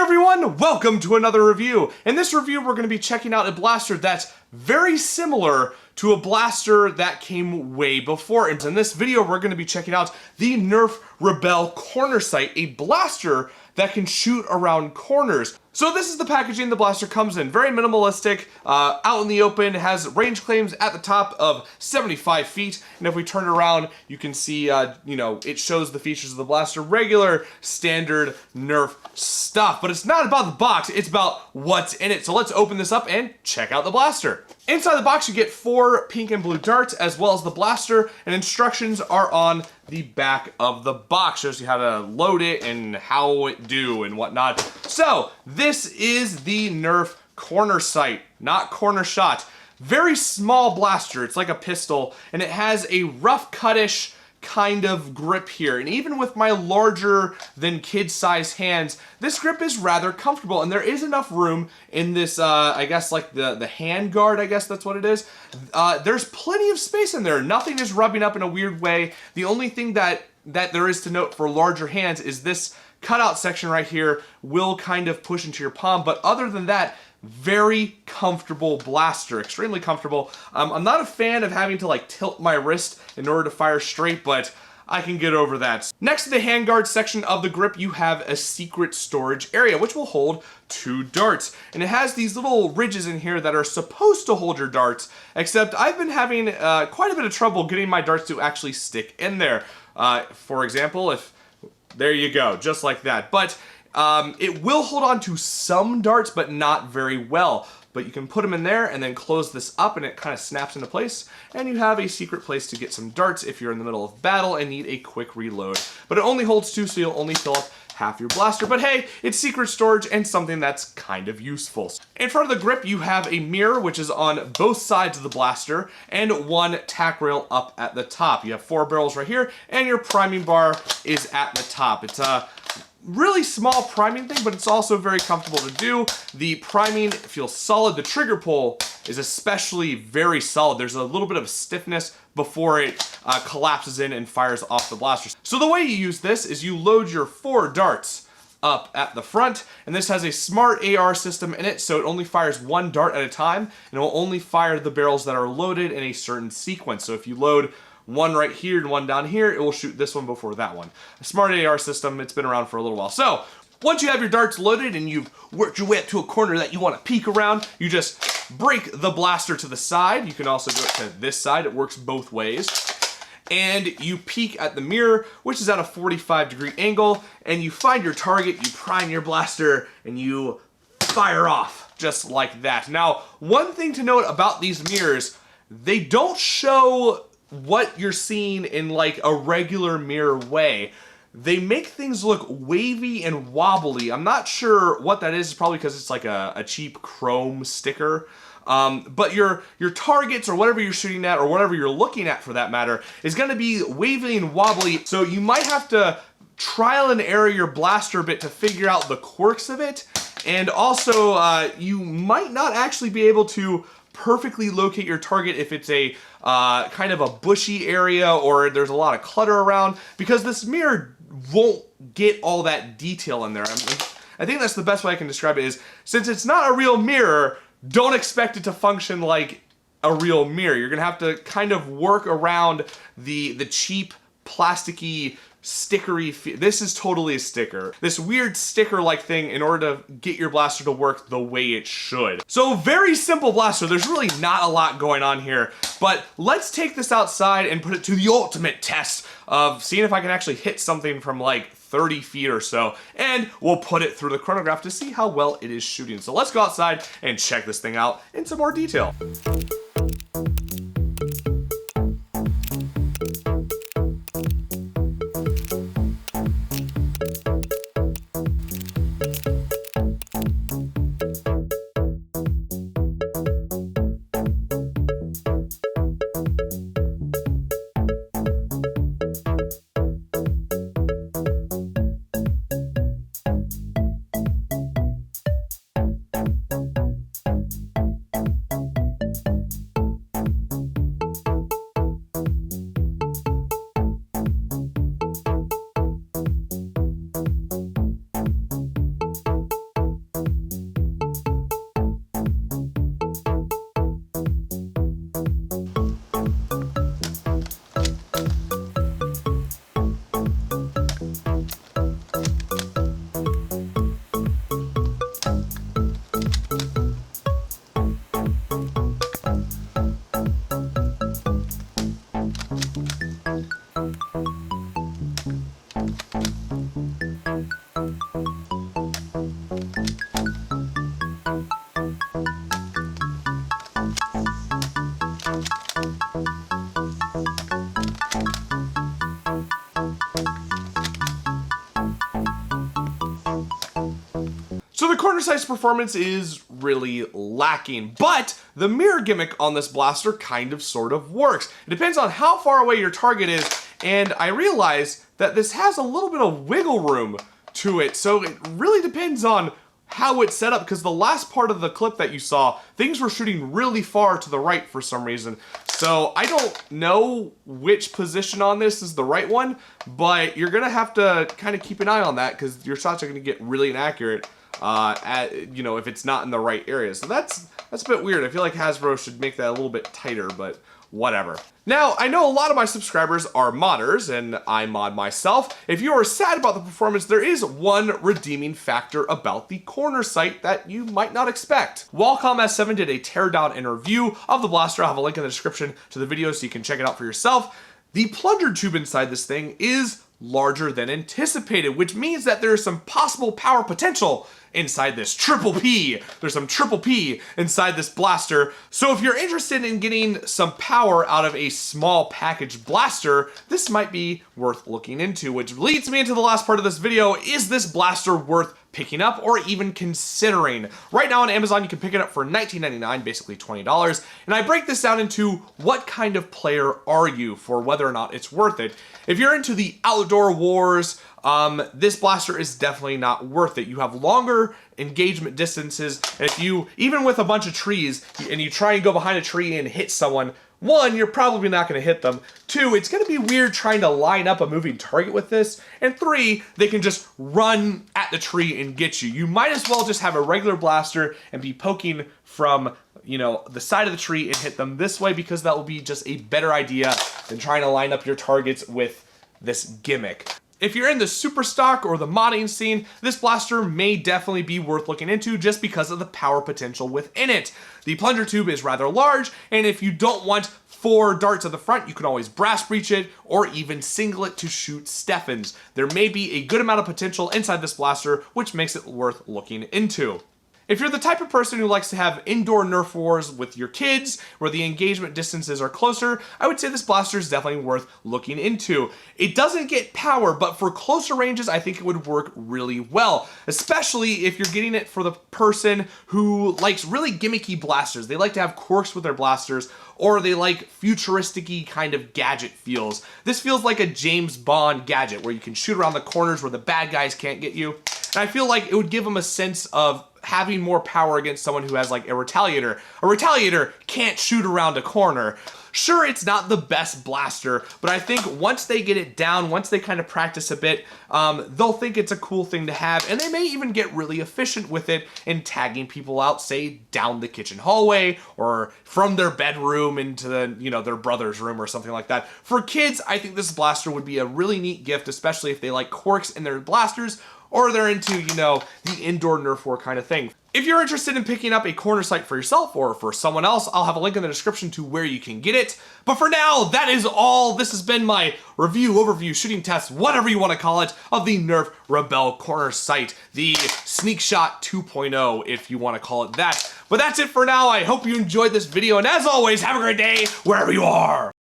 everyone, welcome to another review. In this review, we're going to be checking out a blaster that's very similar to a blaster that came way before. And in this video, we're going to be checking out the Nerf Rebelle Cornersight, a blaster that can shoot around corners. So this is the packaging the blaster comes in. Very minimalistic, out in the open, has range claims at the top of 75 feet. And if we turn it around, you can see, it shows the features of the blaster. Regular, standard Nerf stuff. But it's not about the box, it's about what's in it. So let's open this up and check out the blaster. Inside the box, you get 4 pink and blue darts, as well as the blaster, and instructions are on the back of the box. Shows you how to load it and how it do and whatnot. So this is the Nerf Cornersight, not Cornershot. Very small blaster. It's like a pistol, and it has a rough cut-ish kind of grip here. And even with my larger than kid-sized hands, this grip is rather comfortable, and there is enough room in this, I guess like the hand guard, I guess that's what it is. There's plenty of space in there. Nothing is rubbing up in a weird way. The only thing that there is to note for larger hands is this cutout section right here will kind of push into your palm, but other than that, very comfortable blaster, extremely comfortable. I'm not a fan of having to like tilt my wrist in order to fire straight, but I can get over that. Next to the handguard section of the grip, you have a secret storage area, which will hold 2 darts. And it has these little ridges in here that are supposed to hold your darts, except I've been having quite a bit of trouble getting my darts to actually stick in there. For example, there you go, just like that. But it will hold on to some darts, but not very well. But you can put them in there and then close this up and it kind of snaps into place. And you have a secret place to get some darts if you're in the middle of battle and need a quick reload. But it only holds 2, so you'll only fill up half your blaster. But hey, it's secret storage and something that's kind of useful. In front of the grip, you have a mirror, which is on both sides of the blaster, and 1 tack rail up at the top. You have 4 barrels right here, and your priming bar is at the top. It's a really small priming thing, but it's also very comfortable to do. The priming feels solid. The trigger pull is especially very solid. There's a little bit of stiffness before it collapses in and fires off the blaster. So the way you use this is you load your 4 darts up at the front, and this has a smart AR system in it, so it only fires 1 dart at a time, and it will only fire the barrels that are loaded in a certain sequence. So if you load 1 right here and 1 down here, it will shoot this one before that one. A smart AR system, it's been around for a little while. So once you have your darts loaded and you've worked your way up to a corner that you want to peek around, you just break the blaster to the side. You can also do it to this side. It works both ways. And you peek at the mirror, which is at a 45-degree angle, and you find your target, you prime your blaster, and you fire off just like that. Now, one thing to note about these mirrors, they don't show what you're seeing in like a regular mirror way. They make things look wavy and wobbly. I'm not sure what that is. It's probably because it's like a cheap chrome sticker. But your targets or whatever you're shooting at or whatever you're looking at for that matter is going to be wavy and wobbly. So you might have to trial and error your blaster a bit to figure out the quirks of it. And also you might not actually be able to perfectly locate your target if it's a kind of a bushy area or there's a lot of clutter around, because this mirror won't get all that detail in there. I think that's the best way I can describe it is, since it's not a real mirror, don't expect it to function like a real mirror. You're gonna have to kind of work around the cheap plasticky stickery this is totally a sticker. This weird sticker-like thing in order to get your blaster to work the way it should. So very simple blaster. There's really not a lot going on here, but let's take this outside and put it to the ultimate test of seeing if I can actually hit something from like 30 feet or so, and we'll put it through the chronograph to see how well it is shooting. So let's go outside and check this thing out in some more detail. the Cornersight's performance is really lacking, but the mirror gimmick on this blaster kind of sort of works. It depends on how far away your target is, and I realize that this has a little bit of wiggle room to it, so it really depends on how it's set up, because the last part of the clip that you saw, things were shooting really far to the right for some reason. So I don't know which position on this is the right one, but you're gonna have to kind of keep an eye on that, because your shots are gonna get really inaccurate if it's not in the right area. So that's a bit weird. I feel like Hasbro should make that a little bit tighter, but whatever. Now, I know a lot of my subscribers are modders, and I mod myself. If you are sad about the performance, there is one redeeming factor about the Cornersight that you might not expect. Wacom S7 did a teardown and review of the blaster. I'll have a link in the description to the video so you can check it out for yourself. The plunger tube inside this thing is larger than anticipated, which means that there is some possible power potential inside this triple P. There's some triple P inside this blaster. So if you're interested in getting some power out of a small package blaster, this might be worth looking into, which leads me into the last part of this video. Is this blaster worth picking up or even considering? Right now on Amazon, you can pick it up for $19.99, basically $20. And I break this down into what kind of player are you for whether or not it's worth it. If you're into the outdoor wars, this blaster is definitely not worth it. You have longer engagement distances, and if you, even with a bunch of trees, and you try and go behind a tree and hit someone, one, you're probably not going to hit them. Two, it's going to be weird trying to line up a moving target with this. And three, they can just run at the tree and get you. You might as well just have a regular blaster and be poking from, the side of the tree and hit them this way, because that will be just a better idea than trying to line up your targets with this gimmick. If you're in the super stock or the modding scene, this blaster may definitely be worth looking into just because of the power potential within it. The plunger tube is rather large, and if you don't want 4 darts at the front, you can always brass breach it or even single it to shoot Steffens. There may be a good amount of potential inside this blaster, which makes it worth looking into. If you're the type of person who likes to have indoor Nerf wars with your kids, where the engagement distances are closer, I would say this blaster is definitely worth looking into. It doesn't get power, but for closer ranges, I think it would work really well, especially if you're getting it for the person who likes really gimmicky blasters. They like to have quirks with their blasters, or they like futuristic-y kind of gadget feels. This feels like a James Bond gadget, where you can shoot around the corners where the bad guys can't get you. And I feel like it would give them a sense of having more power against someone who has like a retaliator. A retaliator can't shoot around a corner. Sure, it's not the best blaster, but I think once they get it down, once they kind of practice a bit, they'll think it's a cool thing to have, and they may even get really efficient with it in tagging people out, say, down the kitchen hallway, or from their bedroom into the, their brother's room or something like that. For kids, I think this blaster would be a really neat gift, especially if they like quirks in their blasters, or they're into, the indoor Nerf war kind of thing. If you're interested in picking up a Cornersight for yourself or for someone else, I'll have a link in the description to where you can get it. But for now, that is all. This has been my review, overview, shooting test, whatever you want to call it, of the Nerf Rebelle Cornersight, the Sneak Shot 2.0, if you want to call it that. But that's it for now. I hope you enjoyed this video, and as always, have a great day wherever you are.